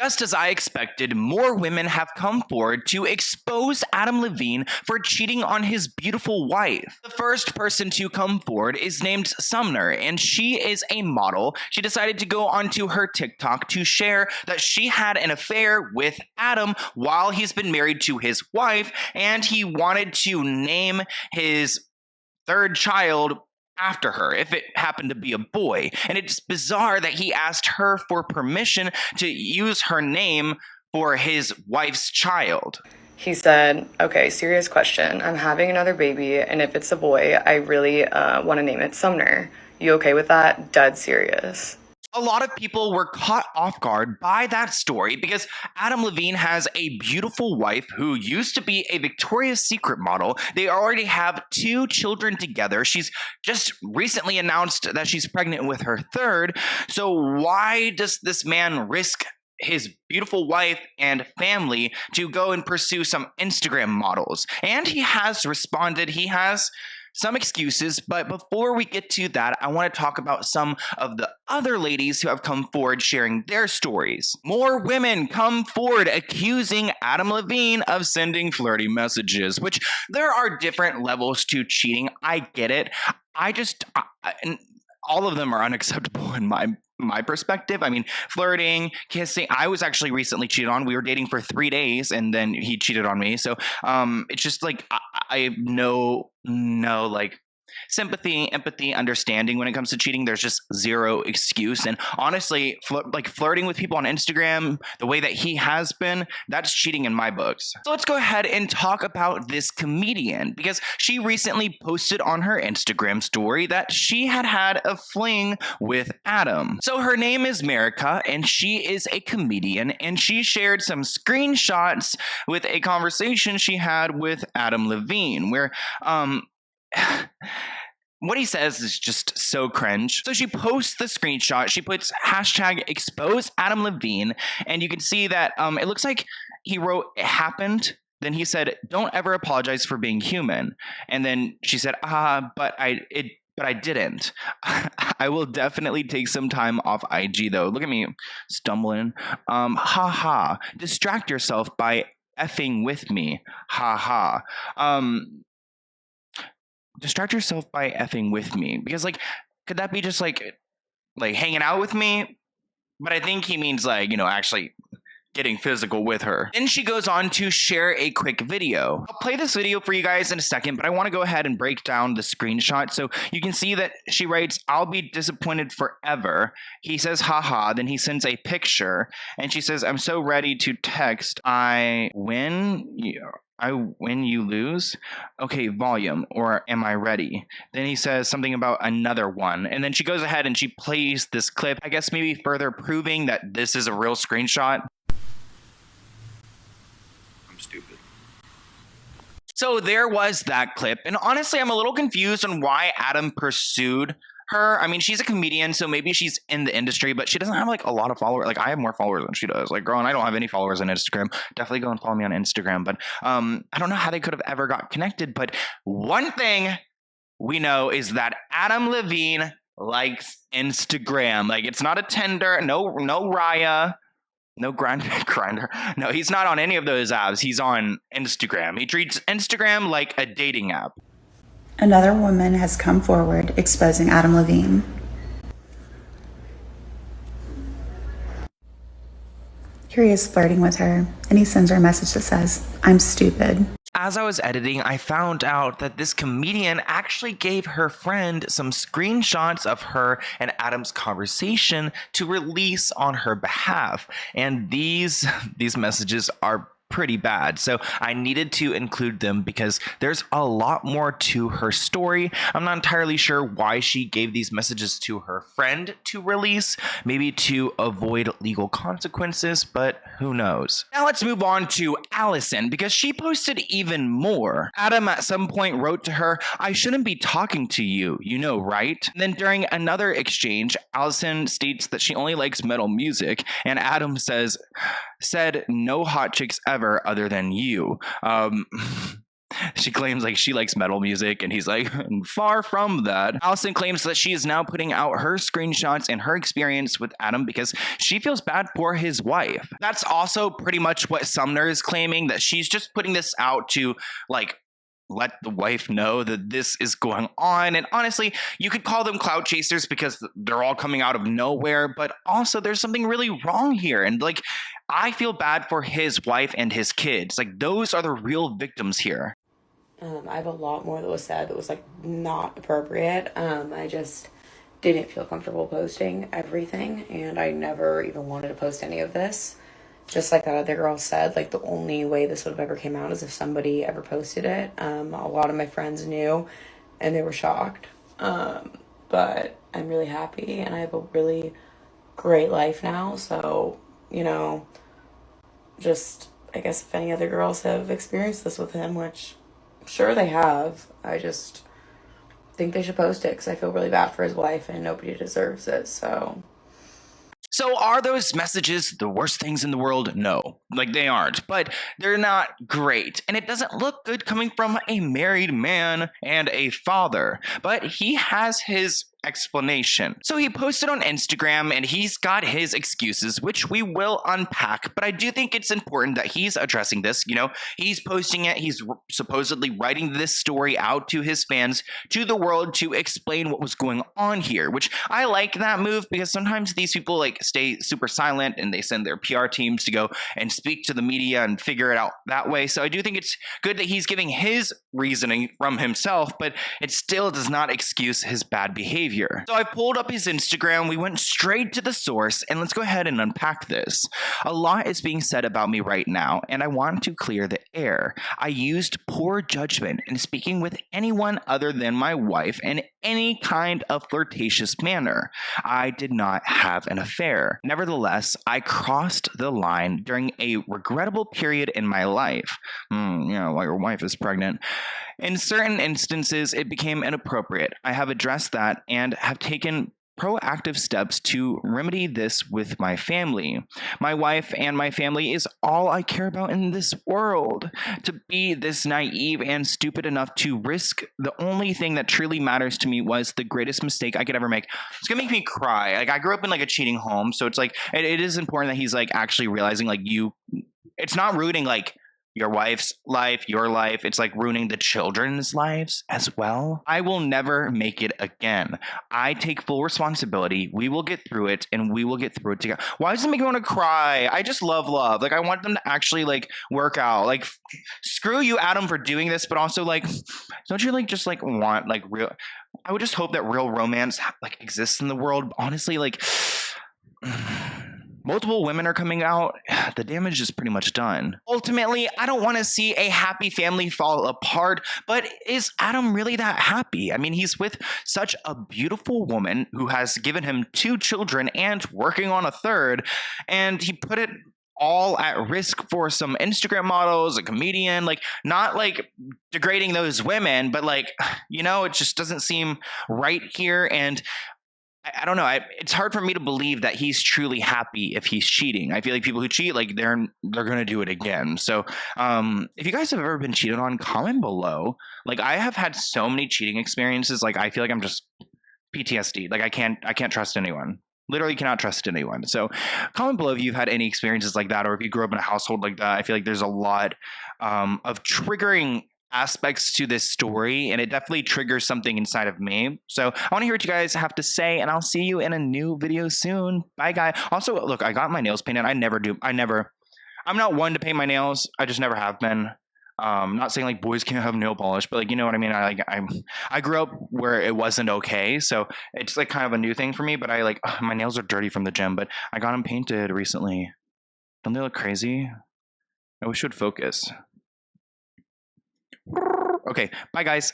Just as I expected, more women have come forward to expose Adam Levine for cheating on his beautiful wife. The first person to come forward is named Sumner, and she is a model. She decided to go onto her TikTok to share that she had an affair with Adam while he's been married to his wife, and he wanted to name his third child after her if it happened to be a boy. And it's bizarre that he asked her for permission to use her name for his wife's child. He said, okay, serious question. I'm having another baby, and if it's a boy, I really want to name it Sumner. You okay with that? Dead serious. A lot of people were caught off guard by that story because Adam Levine has a beautiful wife who used to be a Victoria's Secret model. They already have 2 children together. She's just recently announced that she's pregnant with her third. So why does this man risk his beautiful wife and family to go and pursue some Instagram models? And he has responded. He has some excuses, but before we get to that, I want to talk about some of the other ladies who have come forward sharing their stories. More women come forward accusing Adam Levine of sending flirty messages, which there are different levels to cheating. I get it. And all of them are unacceptable in my perspective. I mean, flirting, kissing. I was actually recently cheated on. We were dating for 3 days and then he cheated on me. So it's just like I have no like sympathy, empathy, understanding when it comes to cheating. There's just zero excuse. And honestly, flirting with people on Instagram the way that he has been, that's cheating in my books. So let's go ahead and talk about this comedian, because she recently posted on her Instagram story that she had a fling with Adam. So her name is Merica, and she is a comedian, and she shared some screenshots with a conversation she had with Adam Levine, where what he says is just so cringe. So she posts the screenshot. She puts hashtag expose Adam Levine. And you can see that it looks like he wrote, "It happened." Then he said, "Don't ever apologize for being human." And then she said, but I didn't. I will definitely take some time off IG though. Look at me stumbling. Ha. Distract yourself by effing with me. Ha. Distract yourself by effing with me, because could that be just like hanging out with me? But I think he means actually getting physical with her. Then she goes on to share a quick video. I'll play this video for you guys in a second, but I want to go ahead and break down the screenshot. So you can see that she writes, "I'll be disappointed forever." He says, haha. Then he sends a picture and she says, "I'm so ready to text. I win you lose. Okay, volume, or am I ready?" Then he says something about another one. And then she goes ahead and she plays this clip, I guess maybe further proving that this is a real screenshot. I'm stupid. So there was that clip. And honestly, I'm a little confused on why Adam pursued her. I mean, she's a comedian, so maybe she's in the industry, but she doesn't have a lot of followers. I have more followers than she does. Girl, and I don't have any followers on Instagram. Definitely go and follow me on Instagram. But I don't know how they could have ever got connected. But one thing we know is that Adam Levine likes Instagram. It's not a Tinder, no Raya, no Grinder. No, he's not on any of those apps. He's on Instagram. He treats Instagram like a dating app. Another woman has come forward exposing Adam Levine. Here he is flirting with her, and he sends her a message that says, "I'm stupid." As I was editing, I found out that this comedian actually gave her friend some screenshots of her and Adam's conversation to release on her behalf. And these messages are pretty bad, so I needed to include them because there's a lot more to her story. I'm not entirely sure why she gave these messages to her friend to release, maybe to avoid legal consequences, but who knows. Now let's move on to Allison, because she posted even more. Adam at some point wrote to her, "I shouldn't be talking to you, you know, right?" And then during another exchange, Allison states that she only likes metal music, and Adam said, "No hot chicks ever other than you." She claims like she likes metal music, and he's like, far from that. Allison claims that she is now putting out her screenshots and her experience with Adam because she feels bad for his wife. That's also pretty much what Sumner is claiming, that she's just putting this out to like let the wife know that this is going on. And honestly, you could call them clout chasers because they're all coming out of nowhere, but also there's something really wrong here. And like, I feel bad for his wife and his kids. Like, those are the real victims here. I have a lot more that was said that was like not appropriate. I just didn't feel comfortable posting everything, and I never even wanted to post any of this. Just like that other girl said, like the only way this would have ever came out is if somebody ever posted it. A lot of my friends knew and they were shocked. But I'm really happy and I have a really great life now. So, you know, just I guess if any other girls have experienced this with him, which I'm sure they have, I just think they should post it because I feel really bad for his wife and nobody deserves it. So are those messages the worst things in the world? No, like they aren't, but they're not great. And it doesn't look good coming from a married man and a father, but he has his explanation. So he posted on Instagram and he's got his excuses, which we will unpack, but I do think it's important that he's addressing this. You know, he's posting it, he's supposedly writing this story out to his fans, to the world, to explain what was going on here, which I like that move because sometimes these people like stay super silent and they send their PR teams to go and speak to the media and figure it out that way. So I do think it's good that he's giving his reasoning from himself, but it still does not excuse his bad behavior. So I pulled up his Instagram, we went straight to the source, and let's go ahead and unpack this. A lot is being said about me right now, and I want to clear the air. I used poor judgment in speaking with anyone other than my wife in any kind of flirtatious manner. I did not have an affair. Nevertheless, I crossed the line during a regrettable period in my life. While your wife is pregnant. In certain instances, it became inappropriate. I have addressed that and have taken proactive steps to remedy this with my family. My wife and my family is all I care about in this world. To be this naive and stupid enough to risk the only thing that truly matters to me was the greatest mistake I could ever make. It's gonna make me cry. Like, I grew up in like a cheating home, so it's like it is important that he's like actually realizing like it's not ruining like your wife's life, your life. It's like ruining the children's lives as well. I will never make it again. I take full responsibility. We will get through it, and we will get through it together. Why does it make me want to cry? I just love love. Like, I want them to actually like work out. Like, screw you, Adam, for doing this, but also like, don't you like just like want like real? I would just hope that real romance like exists in the world. Honestly, like. Multiple women are coming out, the damage is pretty much done. Ultimately, I don't want to see a happy family fall apart, but is Adam really that happy? I mean, he's with such a beautiful woman who has given him 2 children and working on a third, and he put it all at risk for some Instagram models, a comedian, like not like degrading those women, but like, you know, it just doesn't seem right here. And I don't know. It's hard for me to believe that he's truly happy if he's cheating. I feel like people who cheat, like they're going to do it again. So if you guys have ever been cheated on, comment below. Like, I have had so many cheating experiences. Like, I feel like I'm just PTSD. Like, I can't trust anyone. Literally cannot trust anyone. So comment below if you've had any experiences like that, or if you grew up in a household like that. I feel like there's a lot of triggering aspects to this story, and it definitely triggers something inside of me. So I want to hear what you guys have to say, and I'll see you in a new video soon. Bye, guys. Also, look, I got my nails painted. I'm not one to paint my nails. I just never have been. Not saying like boys can't have nail polish, but like, you know what I mean? I grew up where it wasn't okay, so it's like kind of a new thing for me. But my nails are dirty from the gym, but I got them painted recently. Don't they look crazy? I wish it would focus. Okay, bye guys.